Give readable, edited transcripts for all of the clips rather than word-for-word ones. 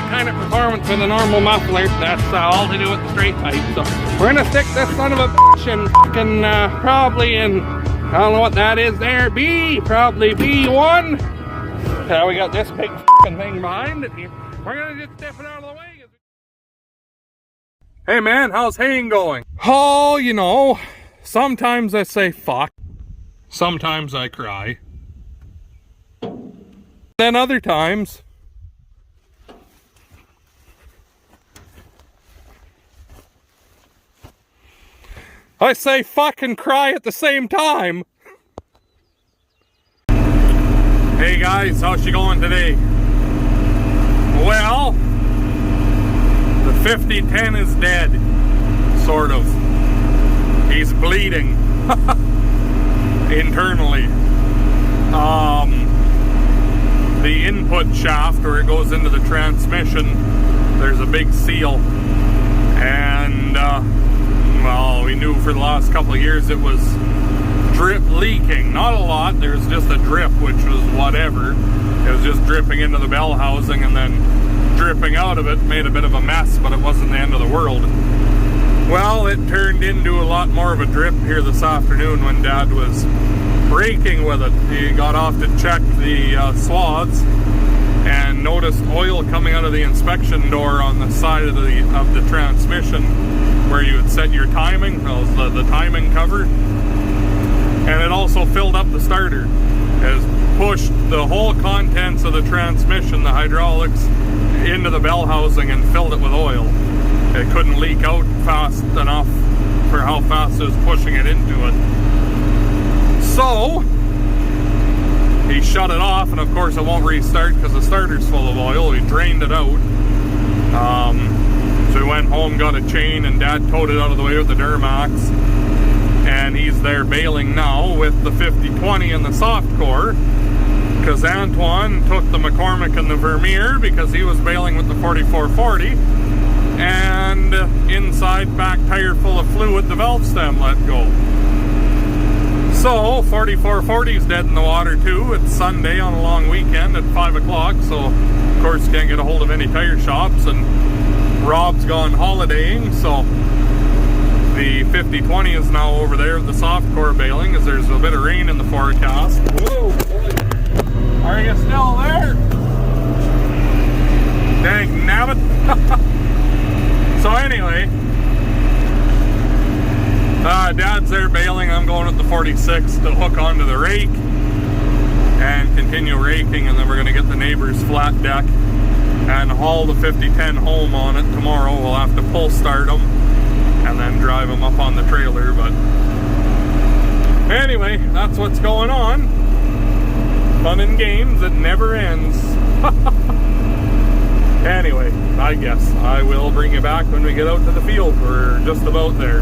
kind of performance with a normal muffler. That's all to do with the straight pipe. So we're gonna stick this son of a bitch in fucking probably in, I don't know what that is there, probably B1. We got this big fucking thing behind it here. We're gonna just step it out of the way. Hey man, how's haying going? Oh, you know, sometimes I say fuck. Sometimes I cry. Then other times I say fuck and cry at the same time. Hey guys, how's she going today? Well, the 5010 is dead, sort of. He's bleeding internally. The input shaft where it goes into the transmission, there's a big seal, and well, we knew for the last couple of years it was drip leaking. Not a lot, there's just a drip, which was whatever. It was just dripping into the bell housing and then dripping out of it, made a bit of a mess, but it wasn't the end of the world. Well, it turned into a lot more of a drip here this afternoon when Dad was braking with it. He got off to check the swaths and noticed oil coming out of the inspection door on the side of the transmission where you would set your timing, the timing cover, and it also filled up the starter. It has pushed the whole contents of the transmission, the hydraulics, into the bell housing and filled it with oil. It couldn't leak out fast enough for how fast it was pushing it into it. So he shut it off, and of course it won't restart because the starter's full of oil. We drained it out. So we went home, got a chain, and Dad towed it out of the way with the Duramax. And he's there baling now with the 5020 and the soft core, because Antoine took the McCormick and the Vermeer because he was baling with the 4440, and inside back tire full of fluid, the valve stem let go. So 4440 is dead in the water too. It's Sunday on a long weekend at 5 o'clock, so of course can't get a hold of any tire shops, and Rob's gone holidaying, so the 5020 is now over there with the soft core baling as there's a bit of rain in the forecast. Whoa, boy. Are you still there? Dang nabbit. So anyway, Dad's there baling. I'm going with the 46 to hook onto the rake and continue raking, and then we're going to get the neighbor's flat deck and haul the 5010 home on it tomorrow. We'll have to pull start them and then drive them up on the trailer, but anyway, that's what's going on. Fun and games, it never ends. Anyway, I guess I will bring you back when we get out to the field. We're just about there.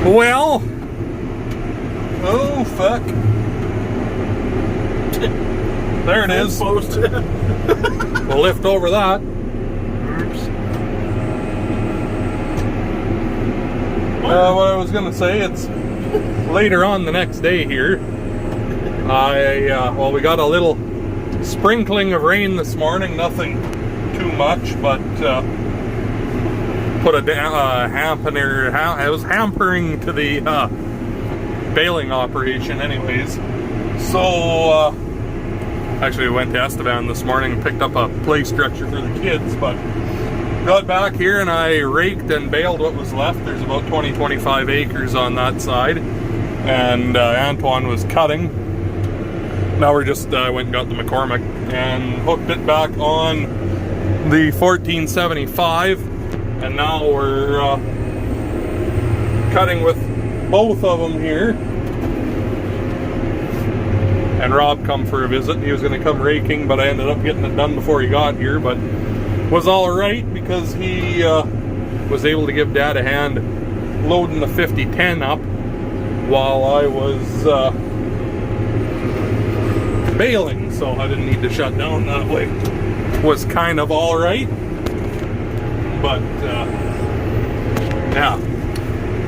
Well, oh fuck. There it is. We'll lift over that. Oops. What I was gonna say, it's later on the next day here. Well, we got a little sprinkling of rain this morning, nothing too much, but put a dampener, it was hampering to the baling operation anyways. So, actually we went to Estevan this morning and picked up a play structure for the kids, but got back here and I raked and baled what was left. There's about 20-25 acres on that side, and Antoine was cutting. Now we're just, went and got the McCormick and hooked it back on the 1475, and now we're cutting with both of them here. And Rob come for a visit. He was going to come raking, but I ended up getting it done before he got here, but was all right because he was able to give Dad a hand loading the 5010 up while I was baling, so I didn't need to shut down that way. Was kind of all right, but yeah,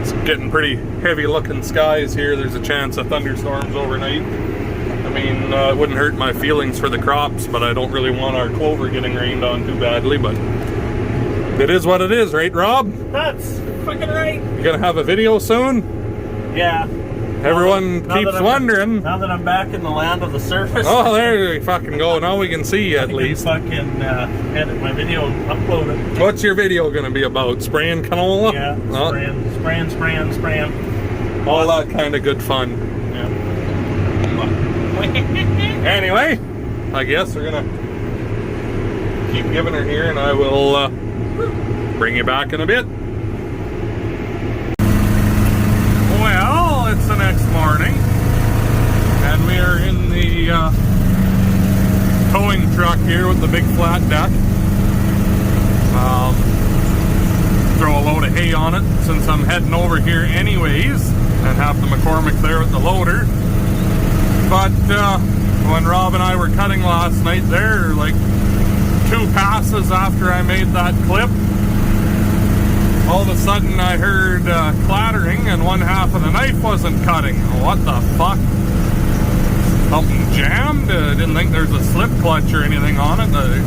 it's getting pretty heavy looking skies here. There's a chance of thunderstorms overnight. I mean, it wouldn't hurt my feelings for the crops, but I don't really want our clover getting rained on too badly, but it is what it is, right, Rob? That's fucking right. You gonna have a video soon? Yeah. Everyone keeps wondering. Now that I'm back in the land of the surface. Oh, there we fucking go. Now we can see at least. I can fucking edit my video and upload it. What's your video gonna be about? Spraying canola? Yeah, spraying. All that kind of good fun. Yeah. Anyway, I guess we're gonna keep giving her here, and I will bring you back in a bit. Well, it's the next morning, and we are in the towing truck here with the big flat deck. Throw a load of hay on it since I'm heading over here anyways, and have the McCormick there with the loader. But when Rob and I were cutting last night there, like 2 passes after I made that clip, all of a sudden I heard clattering and one half of the knife wasn't cutting. What the fuck? Something jammed? Didn't think there's a slip clutch or anything on it. The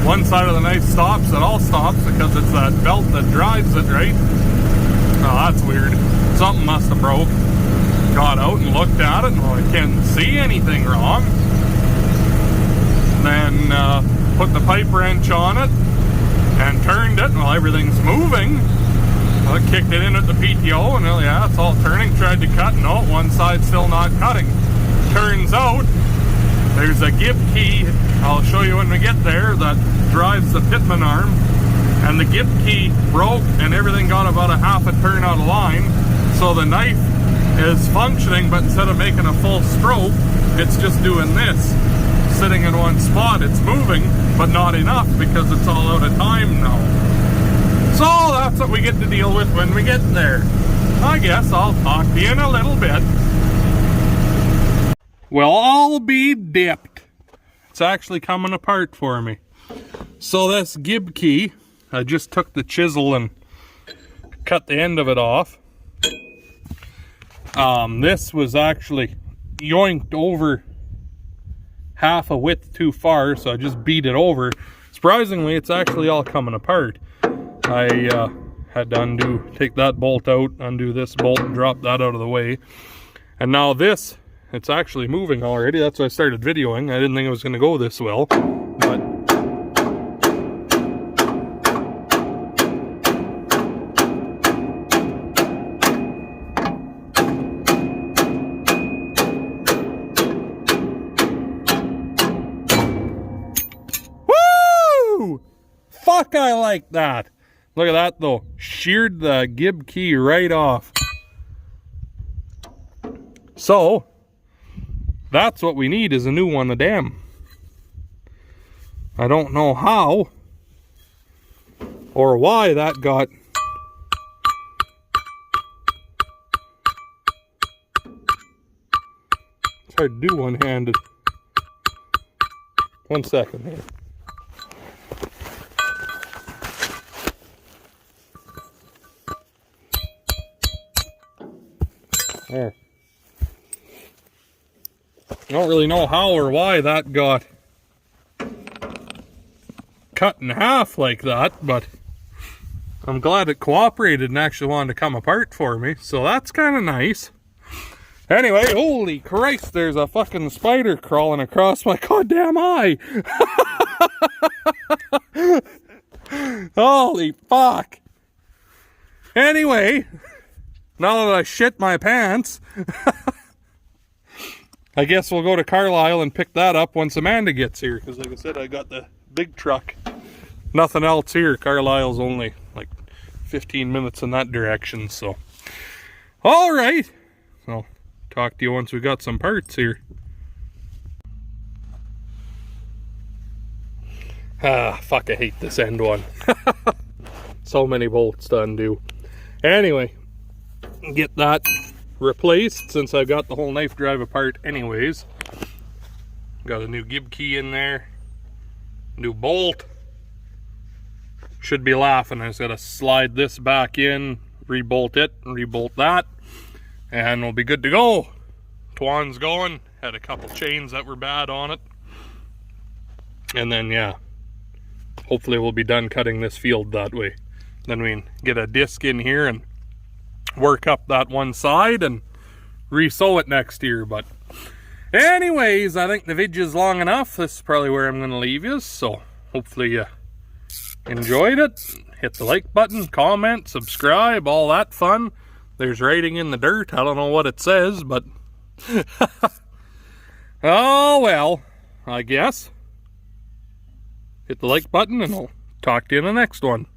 one side of the knife stops, it all stops because it's that belt that drives it, right? Oh, that's weird. Something must have broke. Got out and looked at it, and well, I can't see anything wrong. Then put the pipe wrench on it and turned it. Well, everything's moving. Well, I kicked it in at the PTO, and well, yeah, it's all turning. Tried to cut, no, one side's still not cutting. Turns out there's a gib key, I'll show you when we get there, that drives the pitman arm, and the gib key broke and everything got about a half a turn out of line. So the knife is functioning, but instead of making a full stroke, it's just doing this, sitting in one spot. It's moving, but not enough because it's all out of time now. So that's what we get to deal with when we get there. I guess I'll talk to you in a little bit. Well, I'll be dipped. It's actually coming apart for me. So this gib key, I just took the chisel and cut the end of it off. This was actually yoinked over half a width too far, so I just beat it over. Surprisingly, it's actually all coming apart. I had to take that bolt out, undo this bolt, and drop that out of the way. And now this, it's actually moving already. That's why I started videoing. I didn't think it was going to go this well, but fuck, I like that. Look at that though. Sheared the gib key right off. So, that's what we need, is a new one, a dam. I don't know how or why that got hard to do one-handed. 1 second here. There. I don't really know how or why that got cut in half like that, but I'm glad it cooperated and actually wanted to come apart for me, so that's kind of nice. Anyway, holy Christ, there's a fucking spider crawling across my goddamn eye. Holy fuck. Anyway, now that I shit my pants, I guess we'll go to Carlisle and pick that up once Amanda gets here, because like I said, I got the big truck. Nothing else here. Carlisle's only like 15 minutes in that direction, so. All right. So, talk to you once we got some parts here. Ah, fuck, I hate this end one. So many bolts to undo. Anyway, get that replaced since I've got the whole knife drive apart anyways. Got a new gib key in there. New bolt. Should be laughing. I just gotta slide this back in, rebolt it, rebolt that, and we'll be good to go. Twan's going. Had a couple chains that were bad on it. And then, yeah, hopefully we'll be done cutting this field that way. Then we can get a disc in here and work up that one side and re-sew it next year. But anyways, I think the video's long enough. This is probably where I'm going to leave you. So hopefully you enjoyed it. Hit the like button, comment, subscribe, all that fun. There's writing in the dirt. I don't know what it says, but oh well, I guess. Hit the like button and I'll talk to you in the next one.